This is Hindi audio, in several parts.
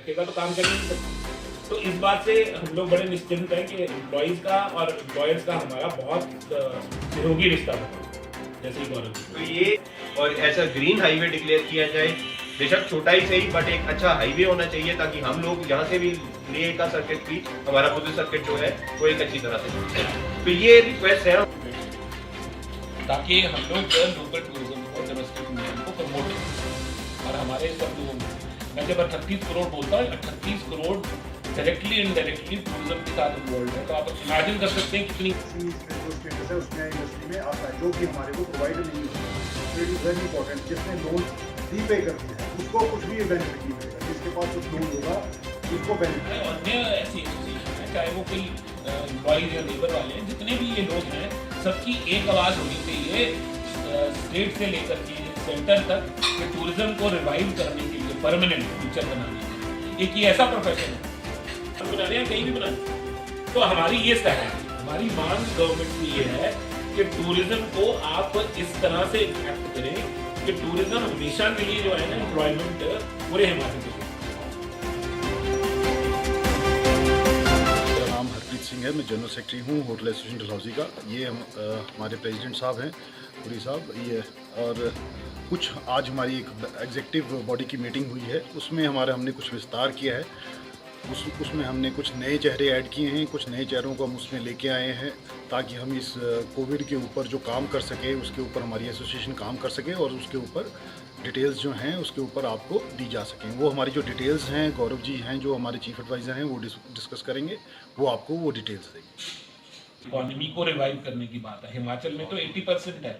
रखेगा तो काम कर नहीं सकता। तो इस बात से हम लोग बड़े निश्चिंत हैं कि एम्प्लॉयज़ का और एम्प्लॉयर्स का हमारा बहुत सहयोगी रिश्ता होगा, जैसे ही गौरव। तो ये और ऐसा ग्रीन हाईवे डिक्लेयर किया जाए, बेशक छोटा ही सही बट एक अच्छा हाईवे होना चाहिए, ताकि हम लोग यहाँ से भी लेह का सर्किट भी, हमारा खुद सर्किट जो है वो एक अच्छी तरह से। तो ये रिक्वेस्ट है ताकि हम लोग लोकल टूरिज्म को, डोमेस्टिक टूरिज्म को प्रमोट करें। और हमारे सब लोगों मैं जब 38 करोड़ बोलता हूँ, 38 करोड़ डायरेक्टली इनडायरेक्टली टूरिज्म के साथ इन्वॉल्व है। तो आप इमेजिन कर सकते हैं कितनी जो स्टेटस है उसमें इंडस्ट्री में आता है, जो कि हमारे को प्रोवाइड नहीं होता। तो इट इज़ वेरी इंपॉर्टेंट, जिसने लोन रीपे करते हैं उसको कुछ भी बेनिफिट नहीं मिलेगा, जिसके पास कुछ लोन होगा उसको बेनिफिट। अन्य ऐसी एसोसिएशन है, चाहे वो कोई एम्प्लॉयज या लेबर वाले हैं, जितने भी ये लोग हैं, सबकी एक आवाज़ होनी चाहिए स्टेट से लेकर के सेंटर तक कि टूरिज्म को रिवाइव करने के लिए, परमानेंट फ्यूचर बनाने के लिए। एक ये ऐसा प्रोफेशन है, हम बना रहे हैं कहीं भी बनाए। तो हमारी ये सलाह है, हमारी मांग गवर्नमेंट की ये है कि टूरिज्म को आप इस तरह से इम्पैक्ट करें कि टूरिज्म हमेशा के लिए जो है ना, एम्प्लॉयमेंट पूरे हिमाचल में। मेरा नाम हरप्रीत सिंह है, मैं जनरल सेक्रेटरी हूँ होटल एसोसिएशन डलहौजी का। ये हमारे प्रेसिडेंट साहब हैं, पुरी साहब, ये और कुछ आज हमारी एक एग्जीक्यूटिव बॉडी की मीटिंग हुई है, उसमें हमने कुछ विस्तार किया है। उसमें हमने कुछ नए चेहरे ऐड किए हैं, कुछ नए चेहरों को हम उसमें लेके आए हैं, ताकि हम इस कोविड के ऊपर जो काम कर सके उसके ऊपर हमारी एसोसिएशन काम कर सके और उसके ऊपर डिटेल्स जो हैं उसके ऊपर आपको दी जा सकें। वो हमारी जो डिटेल्स हैं, गौरव जी हैं जो हमारे चीफ एडवाइज़र हैं, वो डिस्कस करेंगे, वो आपको वो डिटेल्स देंगे। इकोनॉमी को रिवाइव करने की बात है। हिमाचल में तो 80% है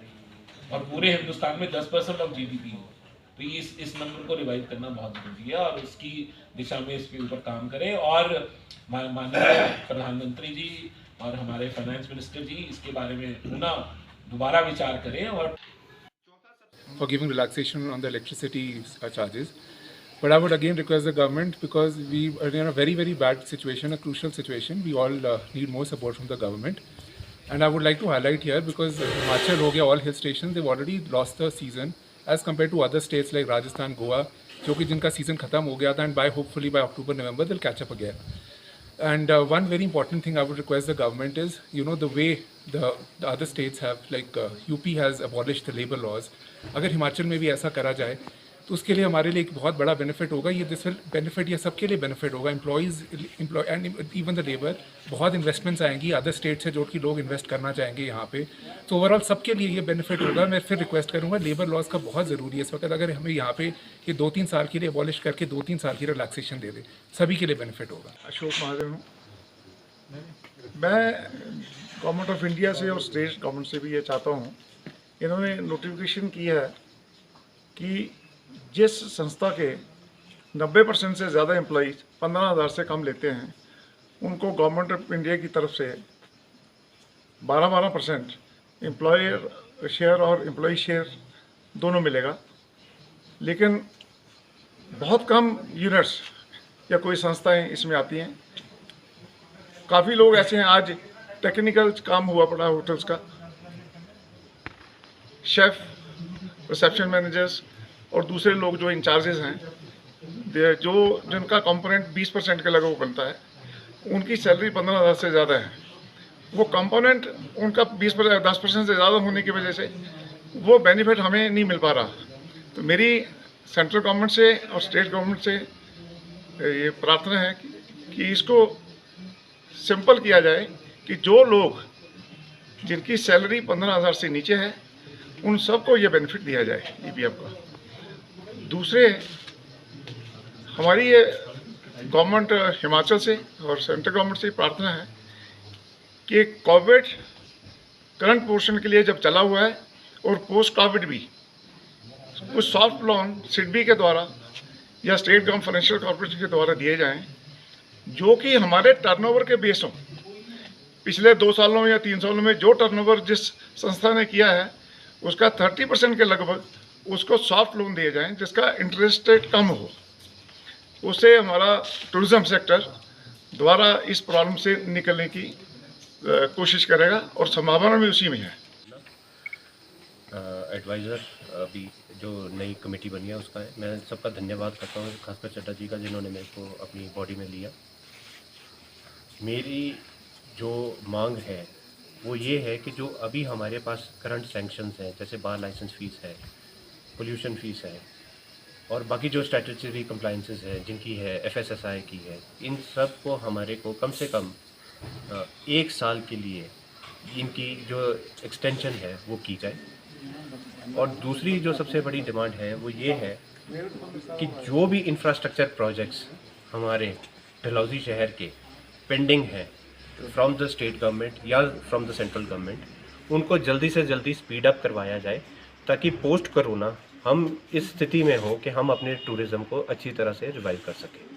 और पूरे हिंदुस्तान में 10% ऑफ जीडीपी है। तो इस नंबर को रिवाइव करना बहुत जरूरी है और उसकी दिशा में इसके ऊपर काम करें। और माननीय प्रधानमंत्री जी और हमारे फाइनेंस मिनिस्टर जी इसके बारे में पुनः दोबारा विचार करें और for giving relaxation on the electricity charges. But I would again request the government, because we are in a very, very bad situation, a crucial situation. We all need more support from the government. And I would like to highlight here, because Himachal ho gaya, all hill stations, they've already lost the season as compared to other states like Rajasthan, Goa, जो कि जिनका season खत्म हो गया था, and hopefully by October, November, they'll catch up again. And one very important thing I would request the government is, the way the other states have, like UP has abolished the labor laws. अगर हिमाचल में भी ऐसा करा जाए तो उसके लिए हमारे लिए एक बहुत बड़ा बेनिफिट होगा। ये दिस विल बेनिफिट, ये सबके लिए बेनिफिट होगा, employees and even the labour. बहुत इन्वेस्टमेंट्स आएंगी अदर स्टेट से, जो कि लोग इन्वेस्ट करना चाहेंगे यहाँ पे। तो ओवरऑल सबके लिए ये बेनिफिट होगा। मैं फिर रिक्वेस्ट करूँगा, लेबर लॉज का बहुत ज़रूरी है इस वक्त। अगर हमें यहाँ पे ये 2-3 साल के लिए अबॉलिश करके 2-3 साल की रिलैक्सेशन दे दे, सभी के लिए बेनिफिट होगा। अशोक महाजन हूँ मैं, गवर्नमेंट ऑफ इंडिया से और स्टेट गवर्नमेंट से भी ये चाहता हूँ, इन्होंने नोटिफिकेशन किया है कि जिस संस्था के 90% से ज़्यादा एम्प्लॉइज 15,000 से कम लेते हैं, उनको गवर्नमेंट ऑफ इंडिया की तरफ से 12% एम्प्लॉयर शेयर और एम्प्लॉई शेयर दोनों मिलेगा। लेकिन बहुत कम यूनिट्स या कोई संस्थाएं इसमें आती हैं। काफ़ी लोग ऐसे हैं, आज टेक्निकल काम हुआ पड़ा होटल्स का, शेफ़, रिसेप्शन मैनेजर्स और दूसरे लोग जो इंचार्जेस हैं, जो जिनका कंपोनेंट 20% के लगभग बनता है, उनकी सैलरी 15,000 से ज़्यादा है। वो कंपोनेंट उनका 10% से ज़्यादा होने की वजह से वो बेनिफिट हमें नहीं मिल पा रहा। तो मेरी सेंट्रल गवर्नमेंट से और स्टेट गवर्नमेंट से ये प्रार्थना है कि इसको सिंपल किया जाए कि जो लोग जिनकी सैलरी 15,000 से नीचे है, उन सबको ये बेनिफिट दिया जाए ईपीएफ का। दूसरे, हमारी ये गवर्नमेंट हिमाचल से और सेंट्रल गवर्नमेंट से प्रार्थना है कि कोविड करंट पोर्शन के लिए जब चला हुआ है और पोस्ट कोविड भी कुछ सॉफ्ट लोन सिडबी के द्वारा या स्टेट गवर्नमेंट फाइनेंशियल कॉर्पोरेशन के द्वारा दिए जाएं, जो कि हमारे टर्नओवर के बेस हों। पिछले 2 सालों या 3 सालों में जो टर्नओवर जिस संस्था ने किया है, उसका 30% के लगभग उसको सॉफ्ट लोन दिए जाएं, जिसका इंटरेस्ट रेट कम हो। उससे हमारा टूरिज्म सेक्टर द्वारा इस प्रॉब्लम से निकलने की कोशिश करेगा और संभावना भी उसी में है। एडवाइज़र अभी जो नई कमेटी बनी है उसका है। मैं सबका धन्यवाद करता हूँ, खासकर चड्डा जी का जिन्होंने मेरे को अपनी बॉडी में लिया। मेरी जो मांग है वो ये है कि जो अभी हमारे पास करंट सैंक्शंस हैं, जैसे बार लाइसेंस फ़ीस है, पोल्यूशन फ़ीस है और बाकी जो स्टैट्यूटरी कंप्लाइंसेस है जिनकी है, FSSAI की है, इन सब को हमारे को कम से कम 1 साल के लिए इनकी जो एक्सटेंशन है वो की जाए। और दूसरी जो सबसे बड़ी डिमांड है वो ये है कि जो भी इंफ्रास्ट्रक्चर प्रोजेक्ट्स हमारे डलहौजी शहर के पेंडिंग हैं फ्रॉम द स्टेट गवर्नमेंट या फ्रॉम द सेंट्रल गवर्नमेंट, उनको जल्दी से जल्दी स्पीड अप करवाया जाए ताकि पोस्ट कोरोना हम इस स्थिति में हो कि हम अपने टूरिज़्म को अच्छी तरह से रिवाइव कर सकें।